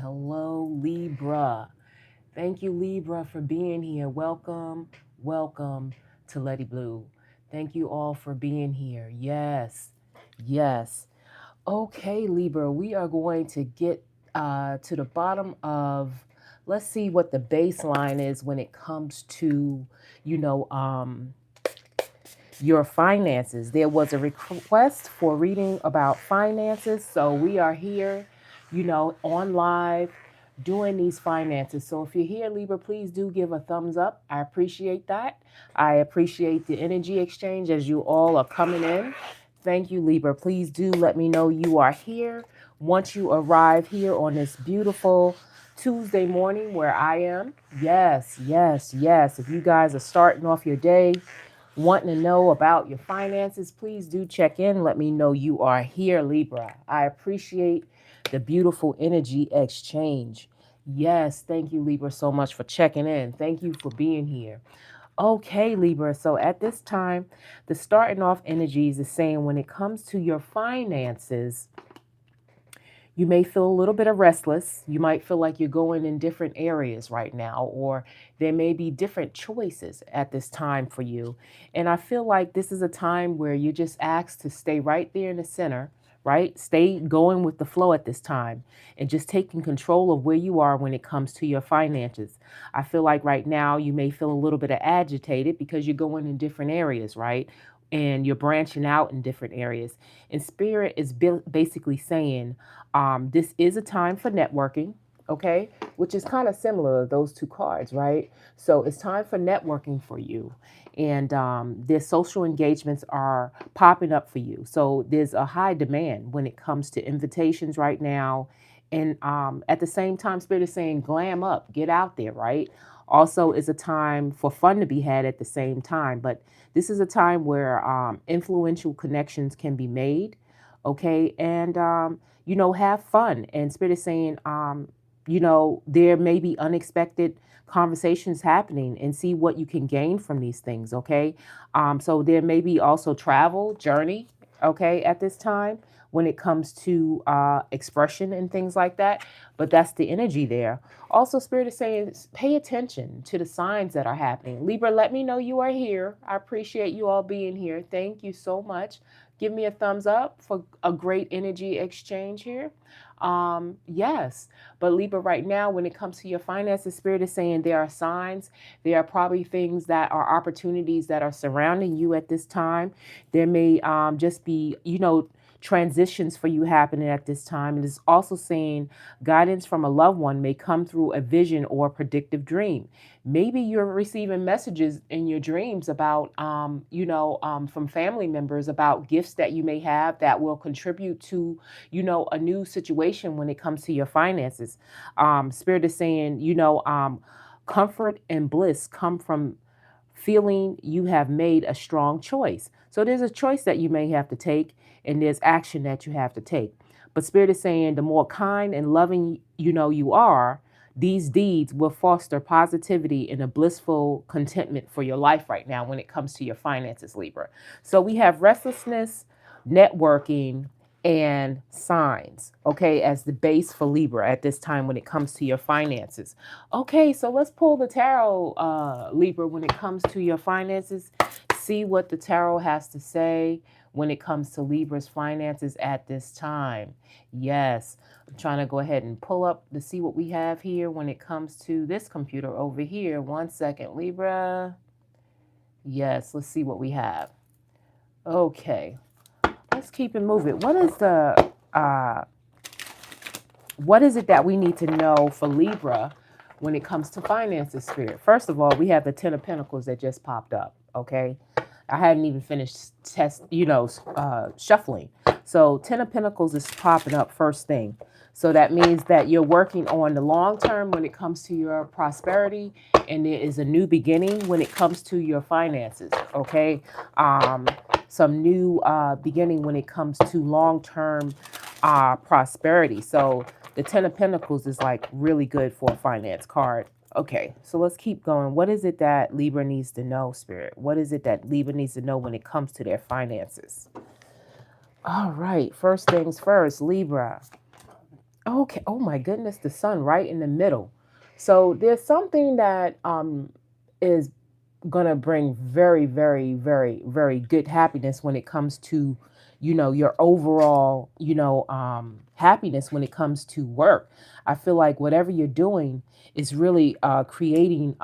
hello, Libra. Thank you, Libra, for being here. Welcome to Letiblu. Thank you all for being here. Yes. Okay, Libra, we are going to get to the bottom of, let's see what the baseline is when it comes to, you know, um, your finances. There was a request for reading about finances, so we are here, on live doing these finances. So if you're here, Libra, please do give a thumbs up. I appreciate that. I appreciate the energy exchange as you all are coming in. Thank you, Libra. Please do let me know you are here once you arrive here on this beautiful Tuesday morning where I am. Yes. If you guys are starting off your day wanting to know about your finances, please do check in. Let me know you are here, Libra. I appreciate the beautiful energy exchange. Yes, thank you, Libra, so much for checking in. Thank you for being here. Okay, Libra. So at this time, the starting off energies is saying when it comes to your finances, you may feel a little bit of restless. You might feel like you're going in different areas right now, or there may be different choices at this time for you. And I feel like this is a time where you're just asked to stay right there in the center, right? Stay going with the flow at this time and just taking control of where you are when it comes to your finances. I feel like right now you may feel a little bit of agitated because you're going in different areas, right? And you're branching out in different areas. And Spirit is basically saying, this is a time for networking, okay? Which is kind of similar to those two cards, right? So it's time for networking for you. And their social engagements are popping up for you. So there's a high demand when it comes to invitations right now. And at the same time, Spirit is saying, glam up, get out there, right? Also, is a time for fun to be had at the same time. But this is a time where influential connections can be made, okay? And have fun. And Spirit is saying, there may be unexpected conversations happening and see what you can gain from these things, okay? So there may be also travel, journey, okay, at this time when it comes to expression and things like that. But that's the energy there. Also, Spirit is saying, pay attention to the signs that are happening. Libra, let me know you are here. I appreciate you all being here. Thank you so much. Give me a thumbs up for a great energy exchange here. Yes, but Libra, right now, when it comes to your finances, Spirit is saying there are signs. There are probably things that are opportunities that are surrounding you at this time. There may just be, transitions for you happening at this time. It is also saying guidance from a loved one may come through a vision or a predictive dream. Maybe you're receiving messages in your dreams about, from family members about gifts that you may have that will contribute to, a new situation when it comes to your finances. Spirit is saying, comfort and bliss come from feeling you have made a strong choice. So there's a choice that you may have to take, and there's action that you have to take. But Spirit is saying the more kind and loving you are, these deeds will foster positivity and a blissful contentment for your life right now when it comes to your finances, Libra. So we have restlessness, networking, and signs, okay, as the base for Libra at this time when it comes to your finances. Okay, so let's pull the tarot, Libra, when it comes to your finances. See what the tarot has to say when it comes to Libra's finances at this time. Yes, I'm trying to go ahead and pull up to see what we have here when it comes to this computer over here. 1 second, Libra. Yes, let's see what we have. Okay, let's keep it moving. What is it that we need to know for Libra when it comes to finances, Spirit? First of all, we have the Ten of Pentacles that just popped up, okay? I hadn't even finished shuffling. So Ten of Pentacles is popping up first thing. So that means that you're working on the long term when it comes to your prosperity, and there is a new beginning when it comes to your finances, okay? Some new beginning when it comes to long-term prosperity. So the Ten of Pentacles is like really good for a finance card. Okay, so let's keep going. What is it that Libra needs to know, Spirit? What is it that Libra needs to know when it comes to their finances? All right, first things first, Libra. Okay. Oh my goodness, the sun right in the middle. So there's something that is gonna bring very, very, very, very good happiness when it comes to, your overall, happiness when it comes to work. I feel like whatever you're doing is really creating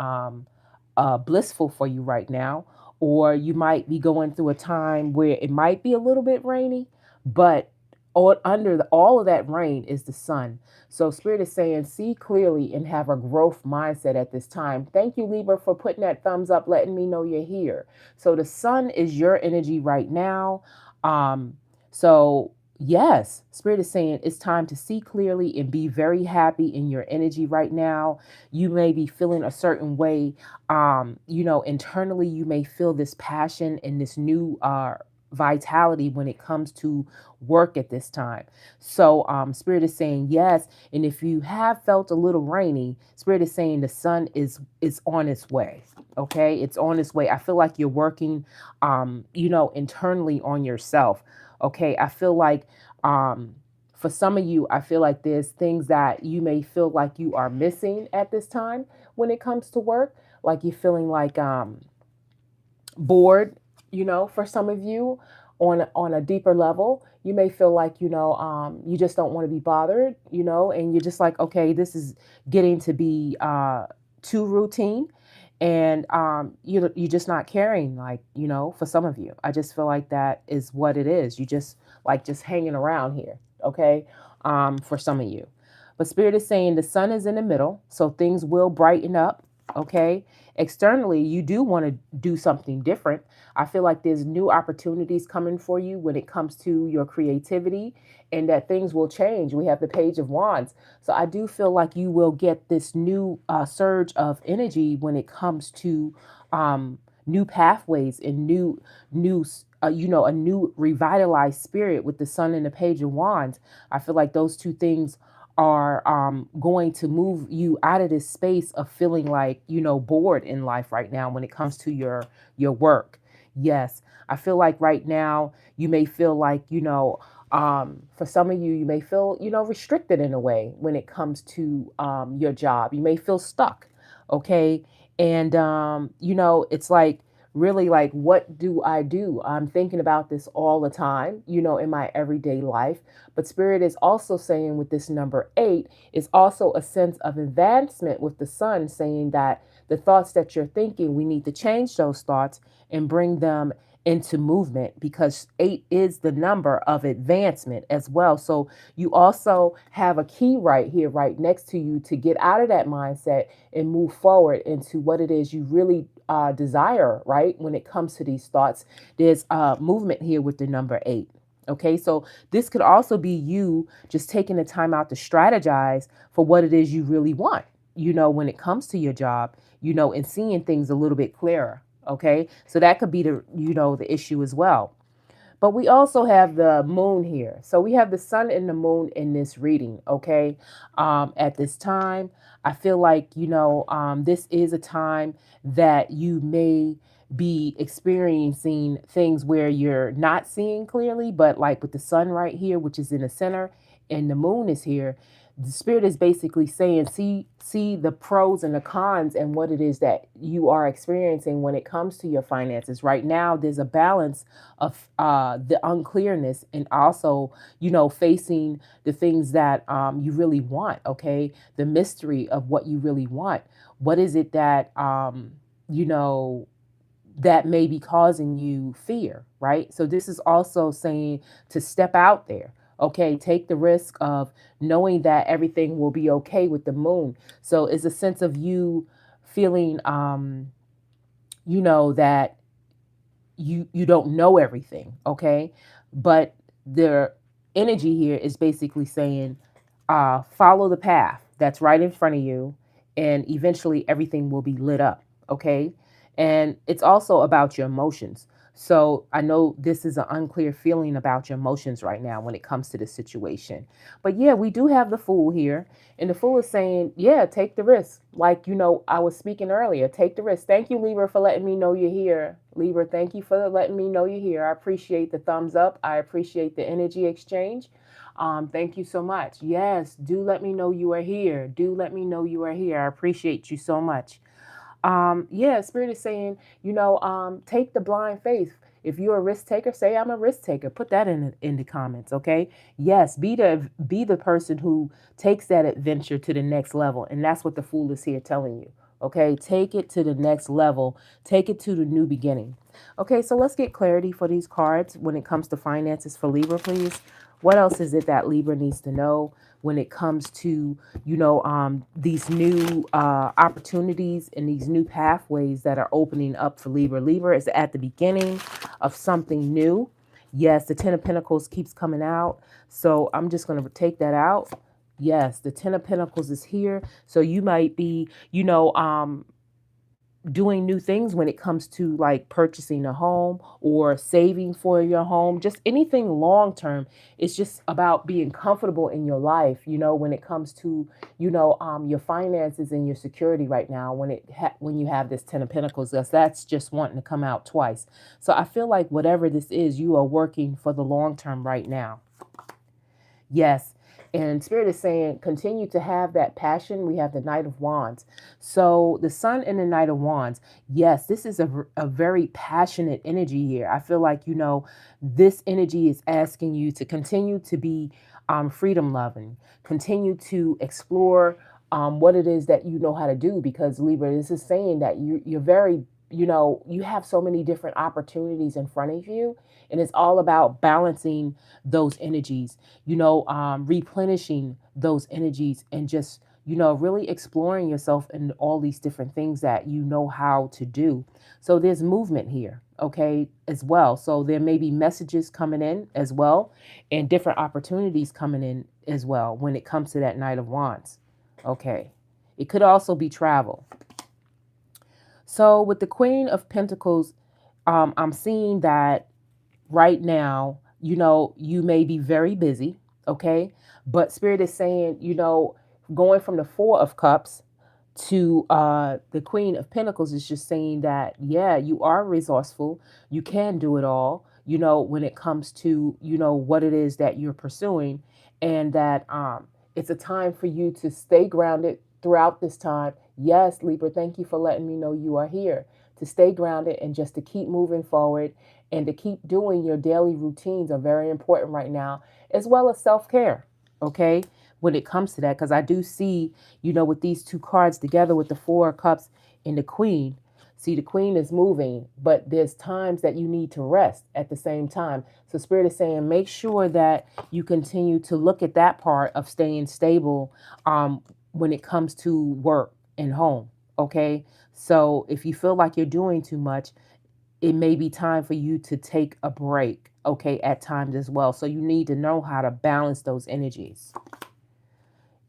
blissful for you right now. Or you might be going through a time where it might be a little bit rainy, but all of that rain is the sun. So Spirit is saying, see clearly and have a growth mindset at this time. Thank you, Libra, for putting that thumbs up, letting me know you're here. So the sun is your energy right now. So yes, Spirit is saying it's time to see clearly and be very happy in your energy right now. You may be feeling a certain way. Internally, you may feel this passion and this new vitality when it comes to work at this time. So Spirit is saying yes. And if you have felt a little rainy, Spirit is saying the sun is on its way. Okay, it's on its way. I feel like you're working internally on yourself. Okay, I feel like for some of you, I feel like there's things that you may feel like you are missing at this time when it comes to work. Like you're feeling like bored, for some of you on a deeper level. You may feel like, you just don't want to be bothered, and you're just like, okay, this is getting to be too routine. And you're just not caring, like, for some of you. I just feel like that is what it is. You just like just hanging around here, okay? For some of you. But Spirit is saying the sun is in the middle, so things will brighten up, okay? Externally, you do want to do something different. I feel like there's new opportunities coming for you when it comes to your creativity, and that things will change. We have the Page of Wands. So I do feel like you will get this new surge of energy when it comes to new pathways and a new revitalized spirit with the sun and the Page of Wands. I feel like those two things are going to move you out of this space of feeling like, bored in life right now when it comes to your work. Yes, I feel like right now you may feel like, for some of you, you may feel, restricted in a way when it comes to your job. You may feel stuck. Okay. And, it's like, really like, what do I do? I'm thinking about this all the time, in my everyday life. But Spirit is also saying with this number 8 is also a sense of advancement with the sun, saying that the thoughts that you're thinking, we need to change those thoughts and bring them into movement, because 8 is the number of advancement as well. So you also have a key right here, right next to you, to get out of that mindset and move forward into what it is you really desire, right? When it comes to these thoughts, there's movement here with the number 8. Okay, so this could also be you just taking the time out to strategize for what it is you really want, when it comes to your job, and seeing things a little bit clearer. Okay, so that could be the issue as well. But we also have the moon here. So we have the sun and the moon in this reading, okay? At this time, I feel like, this is a time that you may be experiencing things where you're not seeing clearly, but like with the sun right here, which is in the center, and the moon is here, the Spirit is basically saying, see the pros and the cons and what it is that you are experiencing when it comes to your finances. Right now, there's a balance of the unclearness, and also, facing the things that you really want, okay? The mystery of what you really want. What is it that, that may be causing you fear, right? So this is also saying to step out there. Okay, take the risk of knowing that everything will be okay with the moon. So it's a sense of you feeling, that you don't know everything, okay? But the energy here is basically saying, follow the path that's right in front of you, and eventually everything will be lit up, okay? And it's also about your emotions. So I know this is an unclear feeling about your emotions right now when it comes to this situation. But yeah, we do have the Fool here. And the Fool is saying, yeah, take the risk. Like, I was speaking earlier, take the risk. Thank you, Libra, for letting me know you're here. Libra, thank you for letting me know you're here. I appreciate the thumbs up. I appreciate the energy exchange. Thank you so much. Yes, do let me know you are here. Do let me know you are here. I appreciate you so much. Yeah, Spirit is saying, take the blind faith. If you're a risk taker, say I'm a risk taker. Put that in the comments, okay? Yes, be the person who takes that adventure to the next level, and that's what the Fool is here telling you. Okay, take it to the next level. Take it to the new beginning. Okay, so let's get clarity for these cards when it comes to finances for Libra, please. What else is it that Libra needs to know when it comes to these new opportunities and these new pathways that are opening up for Libra? Libra is at the beginning of something new. Yes, the Ten of Pentacles keeps coming out. So I'm just going to take that out. Yes, the Ten of Pentacles is here. So you might be, doing new things when it comes to like purchasing a home or saving for your home, just anything long term. It's just about being comfortable in your life, when it comes to your finances and your security right now. When you have this Ten of Pentacles, that's just wanting to come out twice. So I feel like whatever this is, you are working for the long term right now. Yes. And Spirit is saying, continue to have that passion. We have the Knight of Wands. So the Sun and the Knight of Wands. Yes, this is a very passionate energy here. I feel like, this energy is asking you to continue to be freedom loving, continue to explore what it is that you know how to do. Because Libra, this is saying that you're very, you have so many different opportunities in front of you. And it's all about balancing those energies, replenishing those energies, and just, really exploring yourself in all these different things that you know how to do. So there's movement here, okay, as well. So there may be messages coming in as well, and different opportunities coming in as well when it comes to that Knight of Wands. Okay. It could also be travel. So with the Queen of Pentacles, I'm seeing that right now, you may be very busy, okay? But Spirit is saying, going from the Four of Cups to the Queen of Pentacles is just saying that, yeah, you are resourceful. You can do it all, when it comes to, what it is that you're pursuing. And that it's a time for you to stay grounded throughout this time. Yes, Libra, thank you for letting me know you are here. To stay grounded and just to keep moving forward and to keep doing your daily routines are very important right now, as well as self-care, okay, when it comes to that. Because I do see, with these two cards together with the Four of Cups and the Queen, see the Queen is moving, but there's times that you need to rest at the same time. So Spirit is saying, make sure that you continue to look at that part of staying stable when it comes to work and home, okay? So if you feel like you're doing too much, it may be time for you to take a break, okay, at times as well. So you need to know how to balance those energies.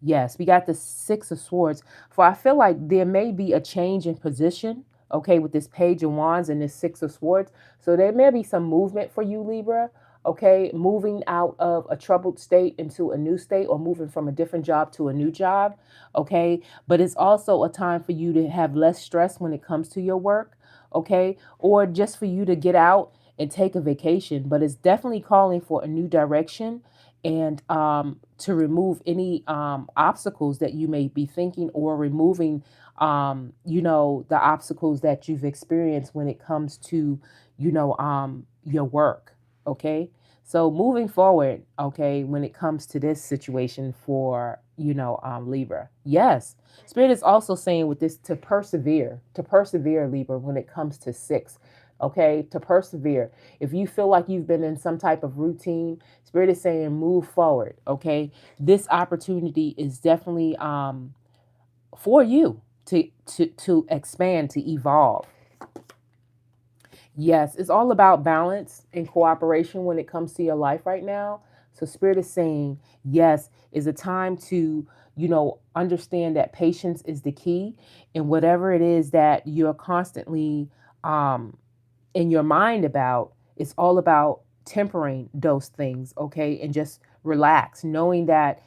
Yes, we got the Six of Swords. For I feel like there may be a change in position, okay, with this Page of Wands and this Six of Swords. So there may be some movement for you, Libra, okay, moving out of a troubled state into a new state, or moving from a different job to a new job, okay? But it's also a time for you to have less stress when it comes to your work, okay? Or just for you to get out and take a vacation. But it's definitely calling for a new direction, and to remove any obstacles that you may be thinking, or removing, the obstacles that you've experienced when it comes to, your work. Okay. So moving forward, okay, when it comes to this situation for, Libra, yes, Spirit is also saying with this to persevere, Libra, when it comes to six. Okay, to persevere. If you feel like you've been in some type of routine, Spirit is saying move forward. Okay, this opportunity is definitely for you to expand, to evolve. Yes, it's all about balance and cooperation when it comes to your life right now. So Spirit is saying, yes, is a time to, understand that patience is the key, and whatever it is that you're constantly in your mind about, it's all about tempering those things, okay? And just relax, knowing that,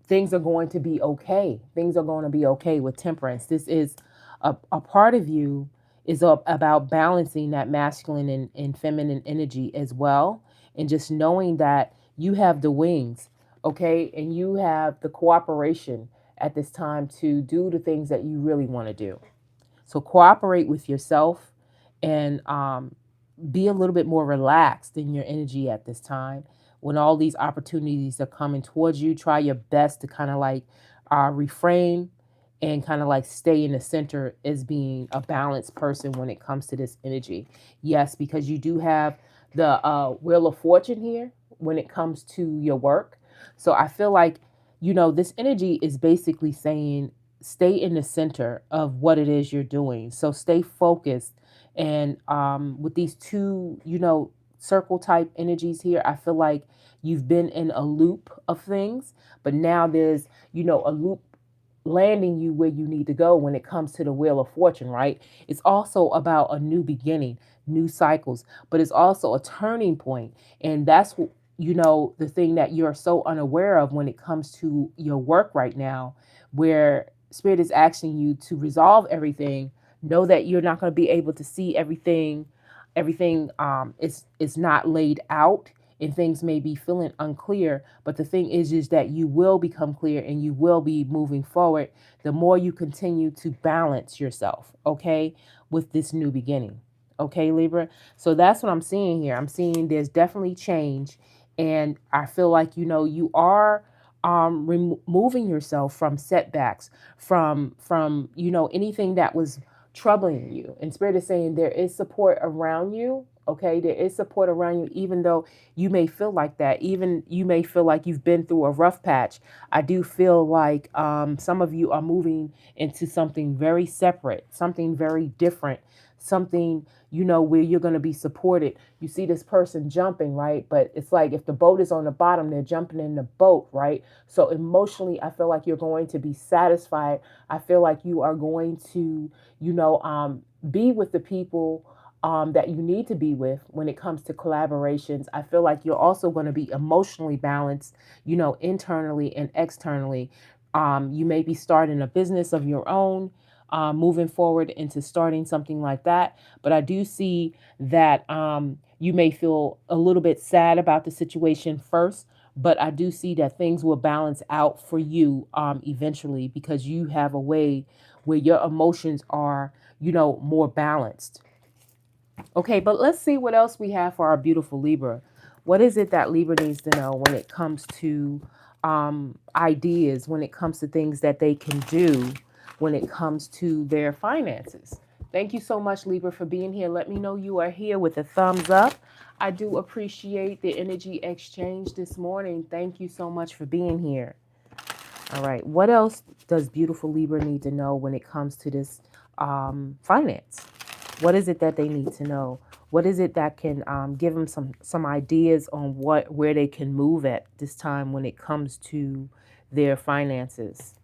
things are going to be okay. Things are going to be okay with temperance. This is a part of you is about balancing that masculine and feminine energy as well. And just knowing that, you have the wings, okay? And you have the cooperation at this time to do the things that you really want to do. So cooperate with yourself and be a little bit more relaxed in your energy at this time. When all these opportunities are coming towards you, try your best to kind of like refrain and kind of like stay in the center as being a balanced person when it comes to this energy. Yes, because you do have the Wheel of Fortune here when it comes to your work. So I feel like, this energy is basically saying stay in the center of what it is you're doing. So stay focused. And with these two, circle type energies here, I feel like you've been in a loop of things, but now there's, a loop landing you where you need to go when it comes to the Wheel of Fortune, right? It's also about a new beginning, new cycles, but it's also a turning point. And that's what, the thing that you're so unaware of when it comes to your work right now, where Spirit is asking you to resolve everything. Know that you're not going to be able to see everything. Everything is not laid out, and things may be feeling unclear, but the thing is that you will become clear and you will be moving forward the more you continue to balance yourself, okay, with this new beginning. Okay, Libra. So that's what I'm seeing here. I'm seeing there's definitely change, and I feel like you are removing yourself from setbacks, from anything that was troubling you. And Spirit is saying there is support around you. Okay, there is support around you, even though you may feel like that. Even you may feel like you've been through a rough patch. I do feel like some of you are moving into something very separate, something very different, something, where you're going to be supported. You see this person jumping, right? But it's like if the boat is on the bottom, they're jumping in the boat, right? So emotionally, I feel like you're going to be satisfied. I feel like you are going to, be with the people that you need to be with when it comes to collaborations. I feel like you're also going to be emotionally balanced, internally and externally. You may be starting a business of your own, moving forward into starting something like that. But I do see that you may feel a little bit sad about the situation first. But I do see that things will balance out for you eventually, because you have a way where your emotions are, more balanced. Okay, but let's see what else we have for our beautiful Libra. What is it that Libra needs to know when it comes to ideas, when it comes to things that they can do, when it comes to their finances? Thank you so much, Libra, for being here. Let me know you are here with a thumbs up. I do appreciate the energy exchange this morning. Thank you so much for being here. All right, what else does beautiful Libra need to know when it comes to this finance? What is it that they need to know? What is it that can give them some ideas on where they can move at this time when it comes to their finances?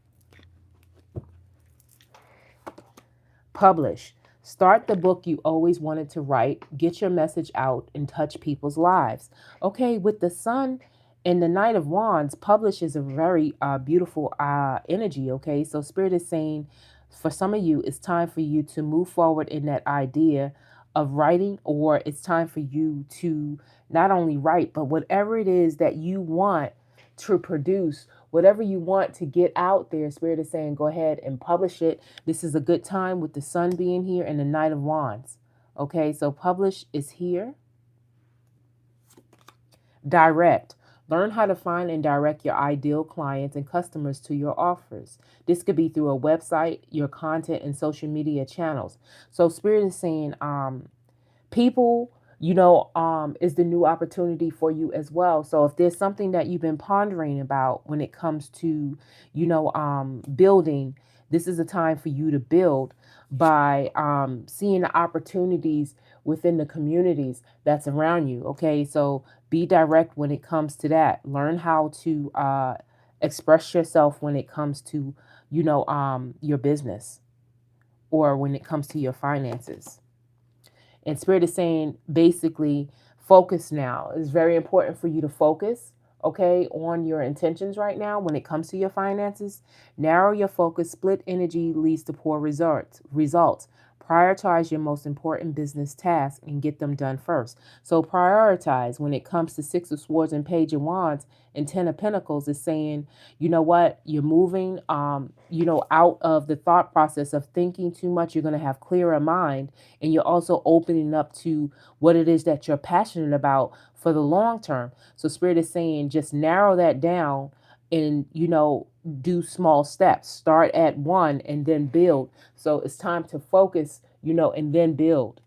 Publish. Start the book you always wanted to write. Get your message out and touch people's lives. Okay, with the Sun and the Knight of Wands, publish is a very beautiful energy. Okay, so Spirit is saying for some of you, it's time for you to move forward in that idea of writing, or it's time for you to not only write, but whatever it is that you want to produce, whatever you want to get out there, Spirit is saying, go ahead and publish it. This is a good time with the Sun being here and the Knight of Wands. Okay, so publish is here. Direct. Learn how to find and direct your ideal clients and customers to your offers. This could be through a website, your content, and social media channels. So Spirit is saying, people, is the new opportunity for you as well. So if there's something that you've been pondering about when it comes to, building, this is a time for you to build by seeing the opportunities within the communities that's around you. Okay, so be direct when it comes to that. Learn how to express yourself when it comes to, your business, or when it comes to your finances. And Spirit is saying basically focus now. It's very important for you to focus, okay, on your intentions right now when it comes to your finances. Narrow your focus. Split energy leads to poor results. Prioritize your most important business tasks and get them done first. So prioritize when it comes to Six of Swords and Page of Wands and Ten of Pentacles is saying, you know what, you're moving, out of the thought process of thinking too much. You're going to have clearer mind, and you're also opening up to what it is that you're passionate about for the long term. So Spirit is saying, just narrow that down and, do small steps. Start at one and then build. So it's time to focus, and then build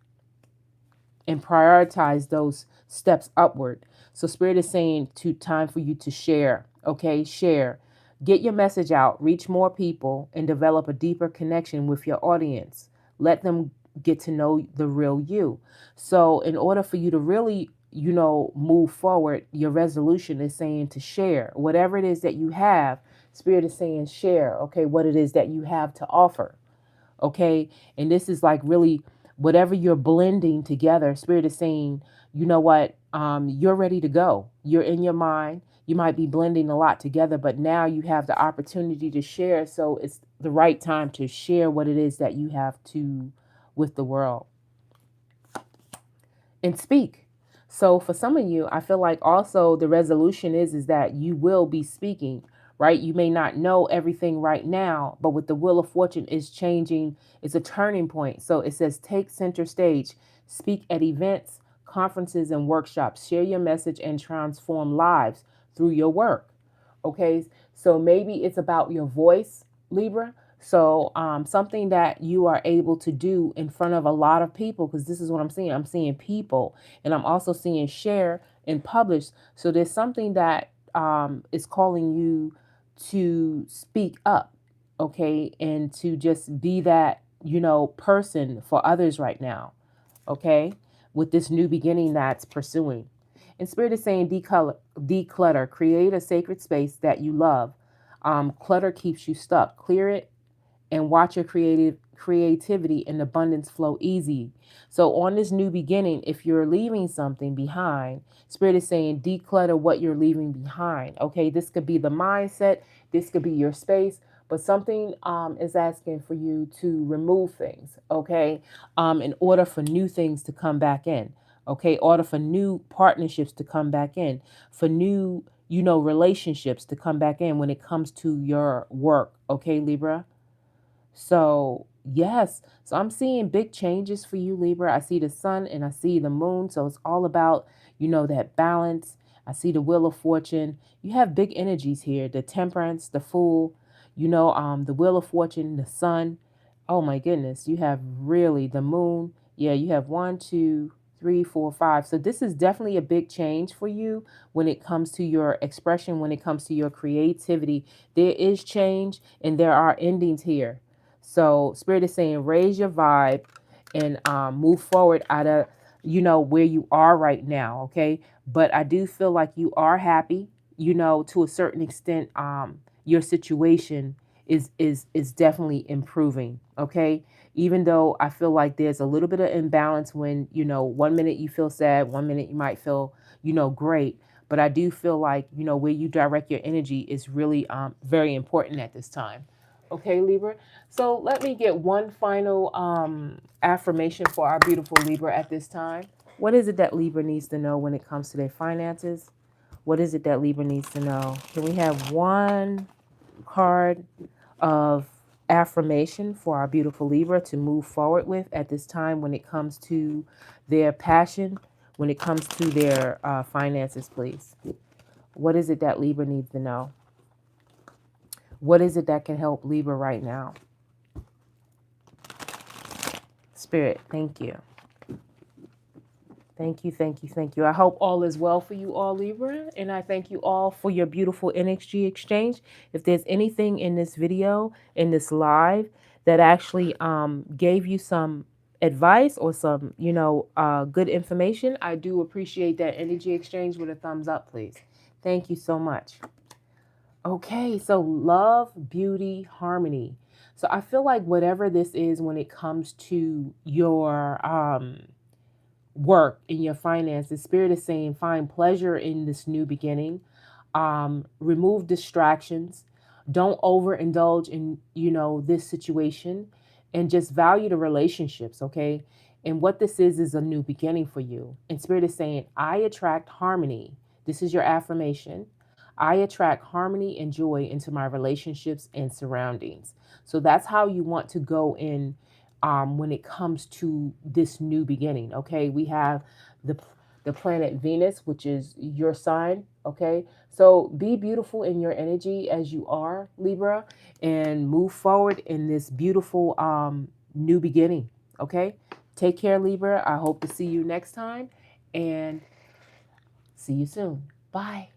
and prioritize those steps upward. So Spirit is saying time for you to share. Okay, share. Get your message out, reach more people, and develop a deeper connection with your audience. Let them get to know the real you. So in order for you to really, move forward, your resolution is saying to share. Whatever it is that you have, Spirit is saying share, okay, what it is that you have to offer. Okay. And this is like really whatever you're blending together. Spirit is saying, you know what? You're ready to go. You're in your mind. You might be blending a lot together, but now you have the opportunity to share. So it's the right time to share what it is that you have to with the world and speak. So for some of you, I feel like also the resolution is that you will be speaking, right? You may not know everything right now, but with the Wheel of Fortune is changing. It's a turning point. So it says take center stage, speak at events, conferences, and workshops, share your message and transform lives through your work. Okay. So maybe it's about your voice, Libra. So something that you are able to do in front of a lot of people, because this is what I'm seeing. I'm seeing people, and I'm also seeing share and publish. So there's something that is calling you to speak up, okay, and to just be that, person for others right now, okay, with this new beginning that's pursuing. And Spirit is saying declutter, create a sacred space that you love. Clutter keeps you stuck. Clear it and watch your creativity and abundance flow easy. So on this new beginning, if you're leaving something behind, Spirit is saying declutter what you're leaving behind. Okay, this could be the mindset, this could be your space, but something is asking for you to remove things. Okay, in order for new things to come back in. Okay, order for new partnerships to come back in, for new, relationships to come back in when it comes to your work. Okay, Libra. So, yes. So I'm seeing big changes for you, Libra. I see the sun and I see the moon. So it's all about, that balance. I see the Wheel of Fortune. You have big energies here. The Temperance, the Fool, the Wheel of Fortune, the sun. Oh my goodness. You have really the moon. Yeah, you have 1, 2, 3, 4, 5. So this is definitely a big change for you when it comes to your expression, when it comes to your creativity. There is change and there are endings here. So Spirit is saying raise your vibe and move forward out of, where you are right now. Okay. But I do feel like you are happy, to a certain extent. Your situation is definitely improving. Okay. Even though I feel like there's a little bit of imbalance when, 1 minute you feel sad, 1 minute you might feel, great. But I do feel like, where you direct your energy is really very important at this time. Okay, Libra. So let me get one final affirmation for our beautiful Libra at this time. What is it that Libra needs to know when it comes to their finances? What is it that Libra needs to know? Can we have one card of affirmation for our beautiful Libra to move forward with at this time when it comes to their passion, when it comes to their finances, please? What is it that Libra needs to know? What is it that can help Libra right now? Spirit, thank you. Thank you, thank you, thank you. I hope all is well for you all, Libra, and I thank you all for your beautiful energy exchange. If there's anything in this video, in this live, that actually gave you some advice or some, good information, I do appreciate that energy exchange with a thumbs up, please. Thank you so much. Okay, so love, beauty, harmony. So I feel like whatever this is when it comes to your work in your finances, Spirit is saying find pleasure in this new beginning. Remove distractions. Don't overindulge in, this situation. and just value the relationships, okay? And what this is a new beginning for you. And Spirit is saying, I attract harmony. This is your affirmation. I attract harmony and joy into my relationships and surroundings. So that's how you want to go in when it comes to this new beginning. Okay, we have the planet Venus, which is your sign. Okay, so be beautiful in your energy as you are, Libra, and move forward in this beautiful new beginning. Okay, take care, Libra. I hope to see you next time, and see you soon. Bye.